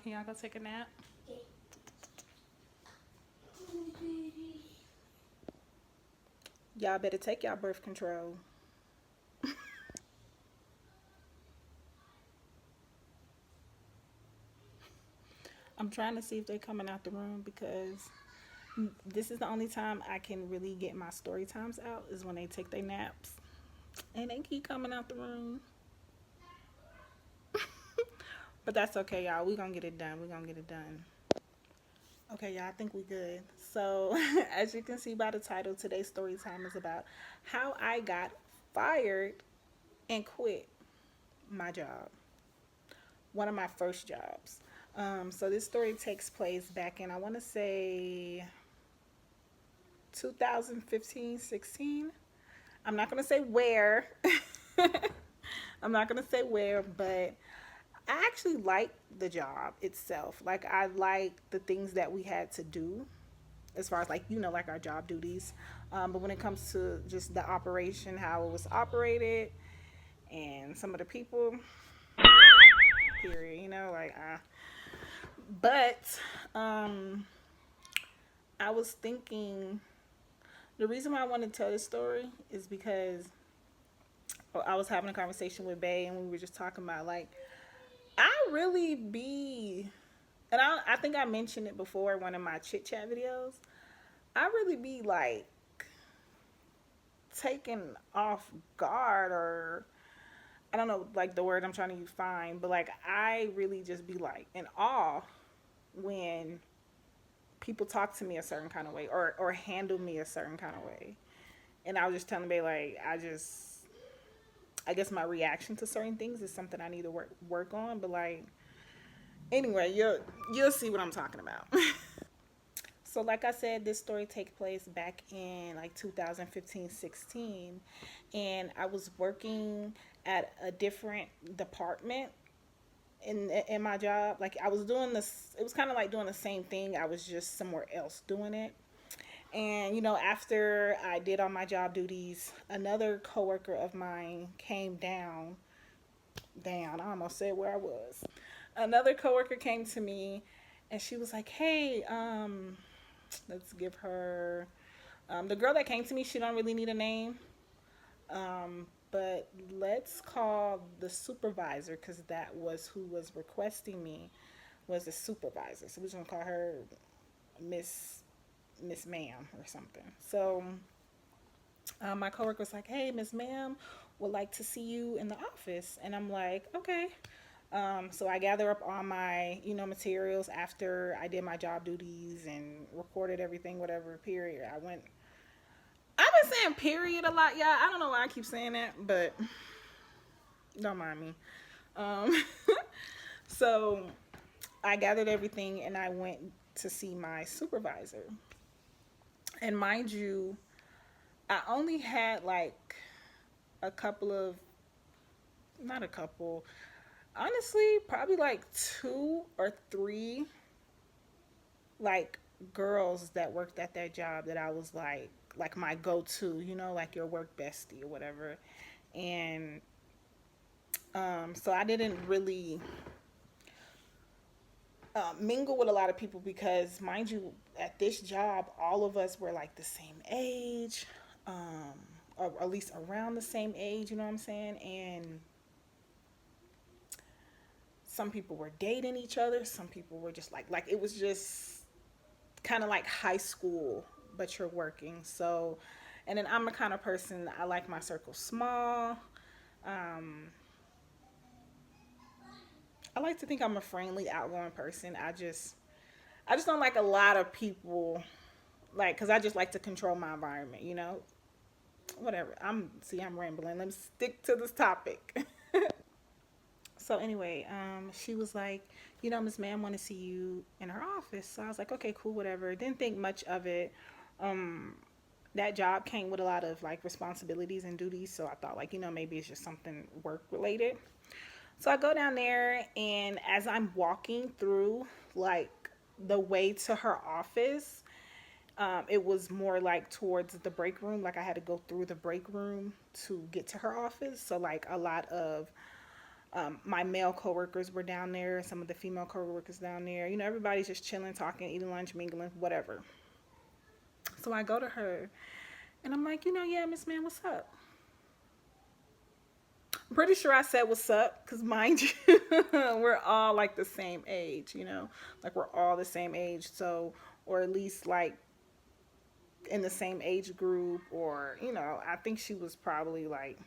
Can y'all go take a nap? Y'all better take y'all birth control. I'm trying to see if they're coming out the room because this is the only time I can really get my story times out is when they take their naps. And they keep coming out the room. But that's okay, y'all. We're going to get it done. We're going to get it done. Okay, y'all, I think we good. So, as you can see by the title, today's story time is about how I got fired and quit my job. One of my first jobs. So this story takes place back in, I want to say 2015, 16. I'm not going to say where. I'm not going to say where, but I actually like the job itself. Like, I like the things that we had to do as far as, like, like our job duties. But when it comes to just the operation, how it was operated, and some of the people, period, But I was thinking the reason why I wanted to tell this story is because I was having a conversation with Bay and we were just talking about, like, I really be, and I think I mentioned it before in one of my chit chat videos. I really be like taken off guard, or I don't know, like the word I'm trying to find, but like I really just be like in awe when people talk to me a certain kind of way or handle me a certain kind of way. And I was just telling Bay, like, I guess my reaction to certain things is something I need to work on. But like, anyway, you'll see what I'm talking about. So like I said, this story takes place back in like 2015, 16, and I was working at a different department in my job. Like, I was doing this, it was kind of like doing the same thing. I was just somewhere else doing it. And after I did all my job duties, another coworker of mine came down. I almost said where I was. Another coworker came to me, and she was like, "Hey, let's give her the girl that came to me. She don't really need a name, but let's call the supervisor because that was who was requesting me was the supervisor. So we're just gonna call her Miss Ma'am or something." So my coworker was like, "Hey, Miss Ma'am, would like to see you in the office," and I'm like, "Okay." So I gather up all my, materials after I did my job duties and recorded everything, whatever, period. I've been saying period a lot, y'all. I don't know why I keep saying that, but don't mind me. Um, so I gathered everything and I went to see my supervisor. And mind you, I only had like a couple of, not a couple, honestly, probably like two or three like girls that worked at that job that I was like my go-to, like your work bestie or whatever. And so I didn't really mingle with a lot of people because, mind you, at this job, all of us were like the same age, or at least around the same age. You know what I'm saying? And some people were dating each other. Some people were just like it was just kind of like high school, but you're working. So, and then I'm the kind of person, I like my circle small. Um, I like to think I'm a friendly, outgoing person. I just don't like a lot of people, like, cause I just like to control my environment. Whatever. I'm rambling. Let me stick to this topic. So anyway, she was like, Miss Ma'am want to see you in her office. So I was like, okay, cool, whatever. Didn't think much of it. Um, that job came with a lot of like responsibilities and duties. So I thought, like, maybe it's just something work related. So I go down there, and as I'm walking through like the way to her office, it was more like towards the break room. Like, I had to go through the break room to get to her office. So like a lot of My male coworkers were down there. Some of the female coworkers down there. You know, everybody's just chilling, talking, eating lunch, mingling, whatever. So I go to her and I'm like, yeah, Miss Man, what's up? I'm pretty sure I said what's up because, mind you, we're all like the same age, like we're all the same age. So, or at least like in the same age group, or, I think she was probably like,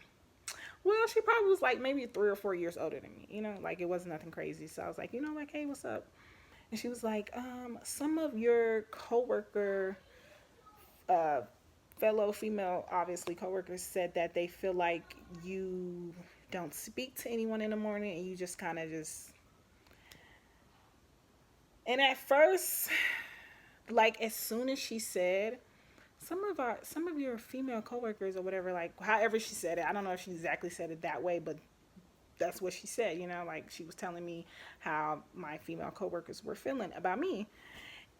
well, she probably was like maybe 3 or 4 years older than me, like it wasn't nothing crazy. So I was like, like, hey, what's up? And she was like, some of your coworker, uh, fellow female, obviously coworkers said that they feel like you don't speak to anyone in the morning and you just kind of just. And at first, like as soon as she said, some of your female coworkers or whatever, like however she said it, I don't know if she exactly said it that way, but that's what she said, like she was telling me how my female coworkers were feeling about me.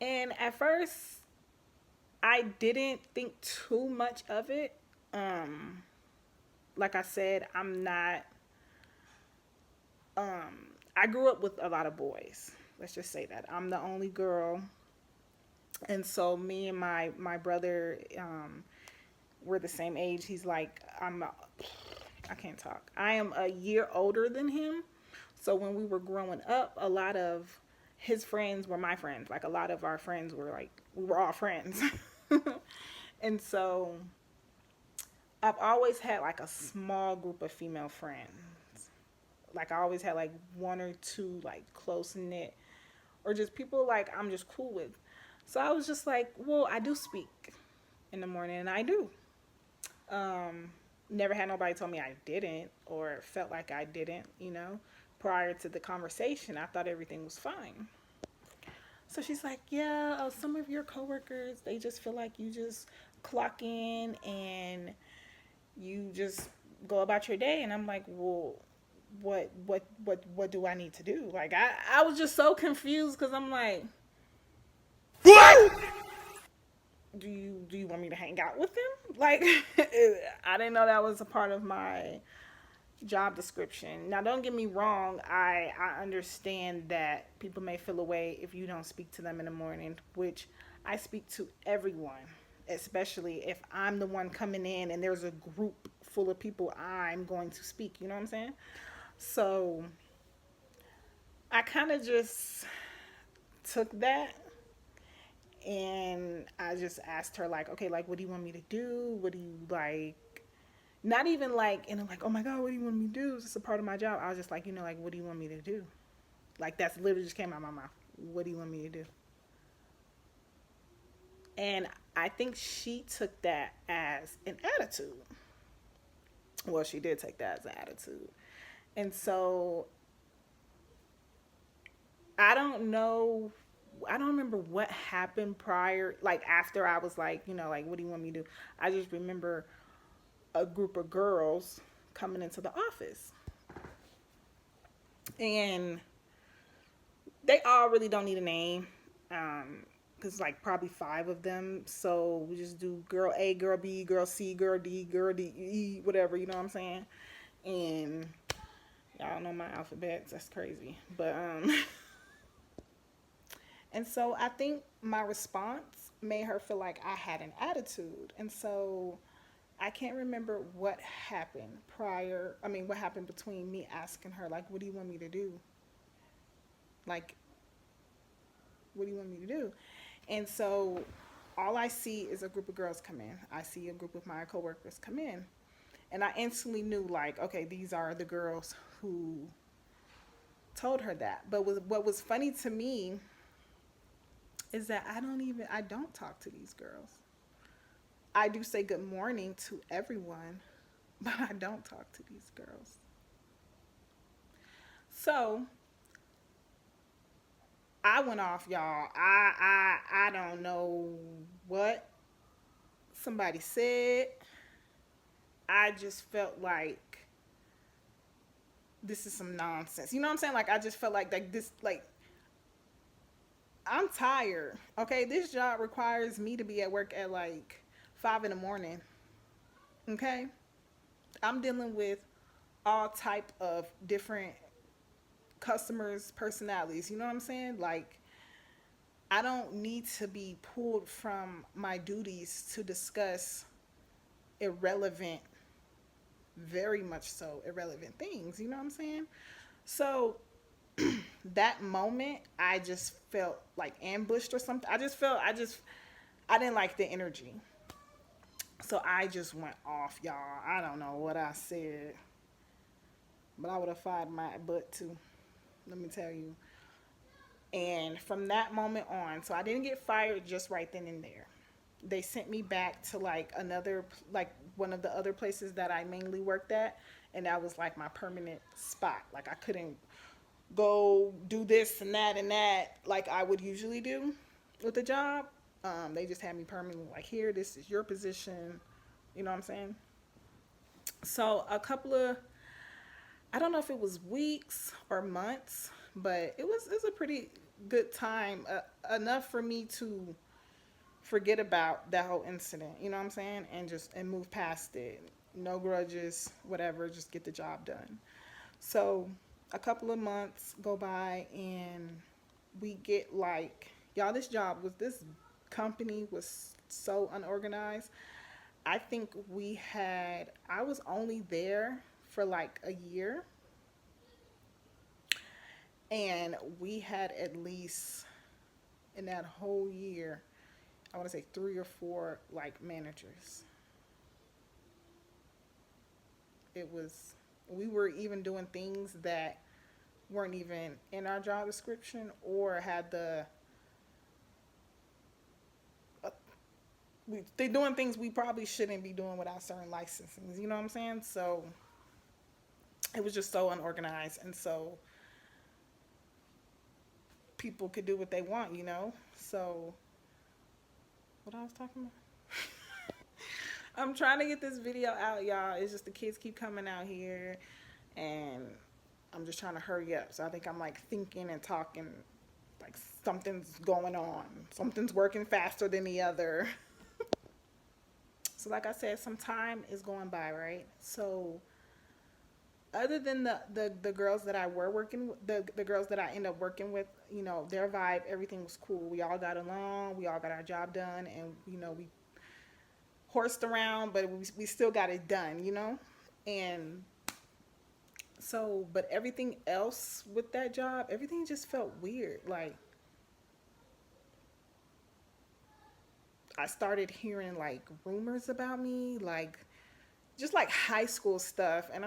And at first I didn't think too much of it. Like I said, I'm not I grew up with a lot of boys. Let's just say that. I'm the only girl. And so me and my brother, we're the same age. He's like, I can't talk. I am a year older than him. So when we were growing up, a lot of his friends were my friends. Like a lot of our friends were like, we were all friends. And so I've always had like a small group of female friends. Like I always had like one or two like close knit, or just people like I'm just cool with. So I was just like, well, I do speak in the morning, and I do. Never had nobody tell me I didn't or felt like I didn't, Prior to the conversation, I thought everything was fine. So she's like, yeah, some of your coworkers, they just feel like you just clock in and you just go about your day. And I'm like, well, what do I need to do? Like, I was just so confused because I'm like, what? Do you want me to hang out with them? Like, I didn't know that was a part of my job description. Now, don't get me wrong. I understand that people may feel away if you don't speak to them in the morning, which I speak to everyone, especially if I'm the one coming in and there's a group full of people I'm going to speak. You know what I'm saying? So I kind of just took that and I just asked her like, okay, like what do you want me to do? What do you like? Not even like, and I'm like, oh my God, what do you want me to do? Is this a part of my job? I was just like, like, what do you want me to do? Like that's literally just came out of my mouth. What do you want me to do? And I think she took that as an attitude. Well, she did take that as an attitude. And so I don't know. I don't remember what happened prior, like after I was like, like, what do you want me to do? I just remember a group of girls coming into the office. And they all really don't need a name. Because like probably 5 of them. So we just do girl A, girl B, girl C, girl D, girl D, E, whatever, you know what I'm saying? And y'all know my alphabets. That's crazy. But and so I think my response made her feel like I had an attitude. And so I can't remember what happened what happened between me asking her, like, what do you want me to do? Like, what do you want me to do? And so all I see is a group of girls come in. I see a group of my coworkers come in. And I instantly knew, like, okay, these are the girls who told her that. But what was funny to me is that I don't talk to these girls. I do say good morning to everyone, but I don't talk to these girls. So I went off, y'all. I don't know what somebody said. I just felt like this is some nonsense. You know what I'm saying? Like I just felt like this like I'm tired. Okay, this job requires me to be at work at like 5 in the morning. Okay, I'm dealing with all type of different customers' personalities. You know what I'm saying? Like, I don't need to be pulled from my duties to discuss irrelevant, very much so irrelevant things. You know what I'm saying? So that moment, I just felt like ambushed or something. I didn't like the energy. So I just went off, y'all. I don't know what I said, but I would have fired my butt too. Let me tell you. And from that moment on, so I didn't get fired just right then and there. They sent me back to like another, like one of the other places that I mainly worked at, and that was like my permanent spot. Like I couldn't go do this and that like I would usually do with the job. They just had me permanently like, here, this is your position. You know what I'm saying? So a couple of, I don't know if it was weeks or months, but it was a pretty good time, enough for me to forget about that whole incident. You know what I'm saying? And move past it. No grudges, whatever. Just get the job done. So a couple of months go by and we get like, y'all, this company was so unorganized. I was only there for like a year, and we had at least in that whole year, I want to say three or four like managers. It was, we were even doing things that weren't even in our job description or had uh, they doing things we probably shouldn't be doing without certain licensing. You know what I'm saying? So it was just so unorganized, and so people could do what they want. So what I was talking about. I'm trying to get this video out, y'all. It's just the kids keep coming out here, and I'm just trying to hurry up. So I think I'm like thinking and talking like something's going on. Something's working faster than the other. So like I said, some time is going by, right? So other than the girls that I were working with, the girls that I end up working with, their vibe, everything was cool. We all got along, we all got our job done, and we horsed around, but we still got it done. And so, but everything else with that job, everything just felt weird. Like I started hearing like rumors about me, like just like high school stuff, and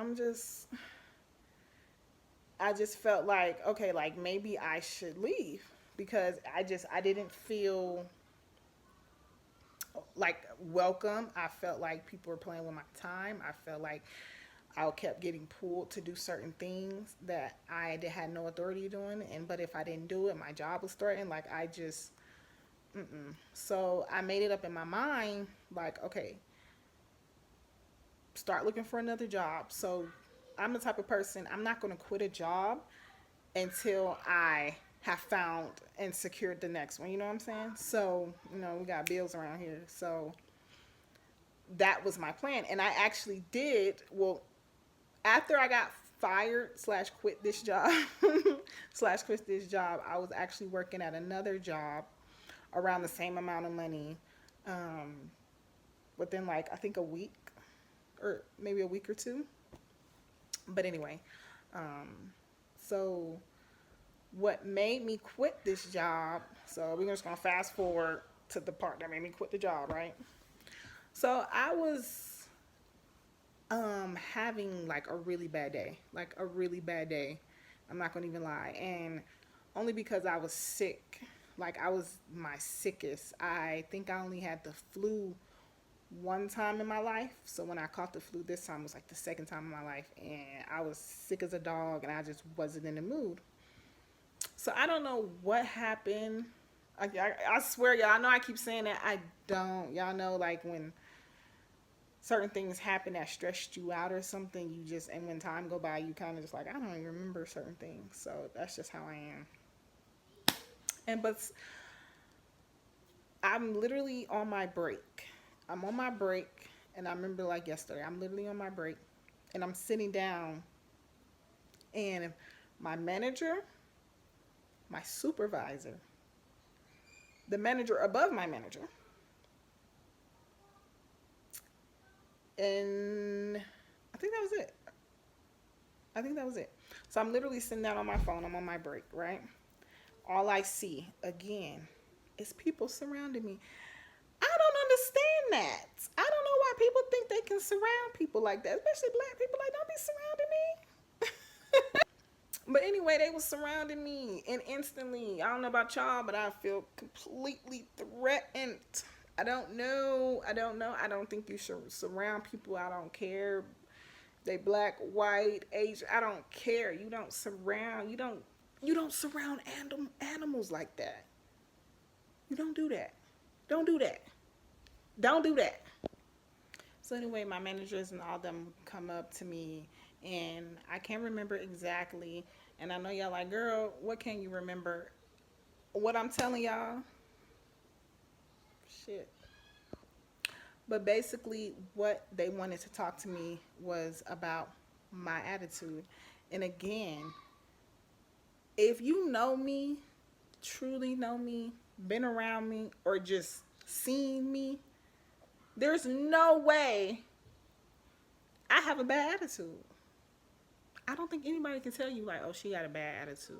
I just felt like, okay, like maybe I should leave because I didn't feel like welcome. I felt like people were playing with my time. I felt like I kept getting pulled to do certain things that had no authority doing, and but if I didn't do it, my job was threatened. Like I just, so I made it up in my mind, like, okay, start looking for another job. So I'm the type of person, I'm not going to quit a job until I have found and secured the next one. You know what I'm saying? So, we got bills around here. So that was my plan. And I actually did, well, after I got fired slash quit this job, I was actually working at another job around the same amount of money, um, within like, I think a week or maybe a week or two. But anyway, um, so what made me quit this job, so we're just gonna fast forward to the part that made me quit the job, right? So I was having like a really bad day. Like a really bad day. I'm not gonna even lie. And only because I was sick. Like I was my sickest. I think I only had the flu one time in my life. So when I caught the flu this time, was like the second time in my life, and I was sick as a dog, and I just wasn't in the mood. So I don't know what happened. I swear, y'all. I know I keep saying that. I don't. Y'all know, like when certain things happen that stressed you out or something, you just, and when time go by, you kind of just like, I don't even remember certain things. So that's just how I am. And but I'm literally on my break. I'm on my break, and I remember like yesterday, I'm literally on my break, and I'm sitting down, and my manager, my supervisor, the manager above my manager, and I think that was it. I think that was it. So I'm literally sitting down on my phone. I'm on my break, right? All I see again is people surrounding me. I don't understand that. I don't know why people think they can surround people like that, especially black people. Like, don't be surrounding me. But anyway, they was surrounding me, and instantly, I don't know about y'all, but I feel completely threatened. I don't know. I don't know. I don't think you should surround people. I don't care. They black, white, Asian. I don't care. You don't surround. You don't surround animals like that. You don't do that. Don't do that. Don't do that. So anyway, my managers and all them come up to me, and I can't remember exactly. And I know y'all like, girl, what can you remember? What I'm telling y'all, shit. But basically, what they wanted to talk to me was about my attitude. And again, if you know me, truly know me, been around me, or just seen me, there's no way I have a bad attitude. I don't think anybody can tell you, like, oh, she got a bad attitude.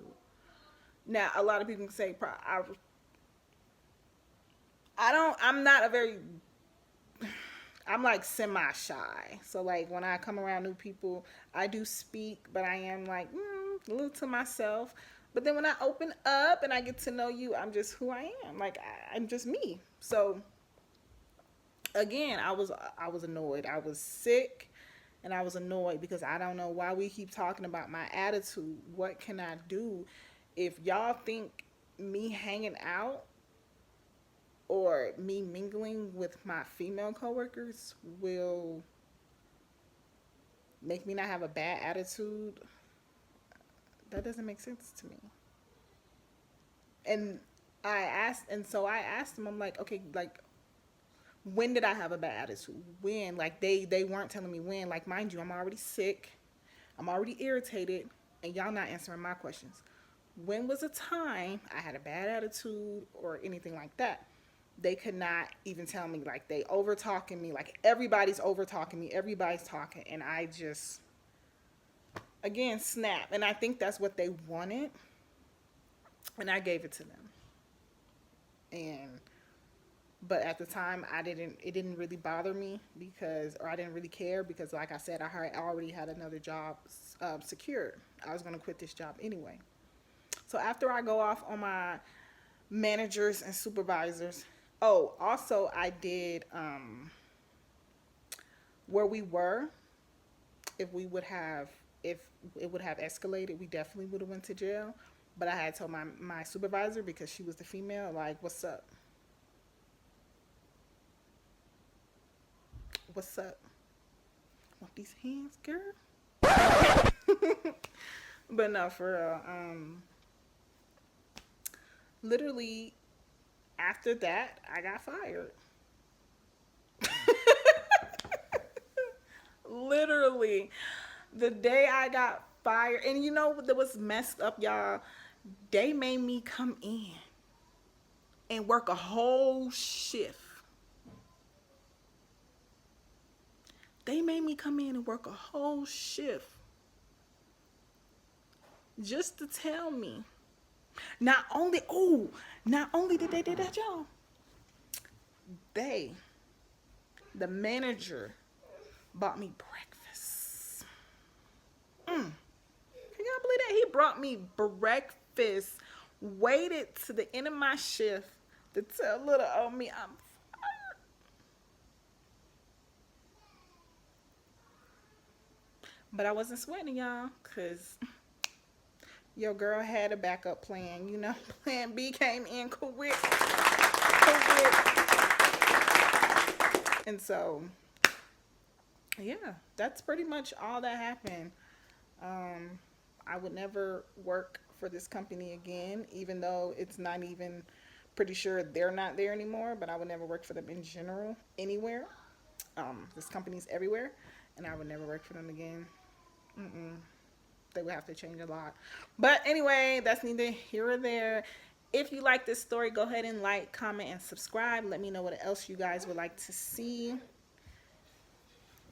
Now, a lot of people can say, I don't, I'm not a very, I'm like semi shy. So, like, when I come around new people, I do speak, but I am like, a little to myself. But then when I open up and I get to know you, I'm just who I am. Like, I'm just me. So, again, I was annoyed. I was sick, and I was annoyed because I don't know why we keep talking about my attitude. What can I do? If y'all think me hanging out or me mingling with my female coworkers will make me not have a bad attitude, that doesn't make sense to me. And I asked them, I'm like, okay, like, when did I have a bad attitude? When? Like, they weren't telling me when. Like, mind you, I'm already sick, I'm already irritated, and y'all not answering my questions. When was a time I had a bad attitude or anything like that? They could not even tell me. Like, they over talking me. Like, everybody's over talking me. Everybody's talking, and I just, again, snap. And I think that's what they wanted, and I gave it to them. And but at the time, I didn't. It didn't really bother me because, or I didn't really care because, like I said, already had another job secured. I was gonna quit this job anyway. So after I go off on my managers and supervisors, oh, also I did where we were. If we would have, if it would have escalated, we definitely would have went to jail. But I had told my supervisor because she was the female, like, what's up? What's up? Want these hands, girl? But no, for real. Literally after that, I got fired. Literally, the day I got fired, and you know what was messed up, y'all? They made me come in and work a whole shift. They made me come in and work a whole shift just to tell me. Not only did they do that, y'all, they, the manager, bought me breakfast. Can y'all believe that? He brought me breakfast, waited to the end of my shift to tell little old me I'm fired. But I wasn't sweating, y'all, because your girl had a backup plan. You know, plan B came in quick. And so, yeah, that's pretty much all that happened. Um, I would never work for this company again, even though it's not even pretty sure they're not there anymore, but I would never work for them in general anywhere. This company's everywhere. and I would never work for them again. Mm-mm. They would have to change a lot. But anyway, that's neither here or there. If you like this story, go ahead and like, comment, and subscribe. Let me know what else you guys would like to see.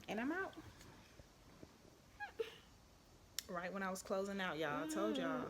And I'm out. Right when I was closing out, y'all. I told y'all.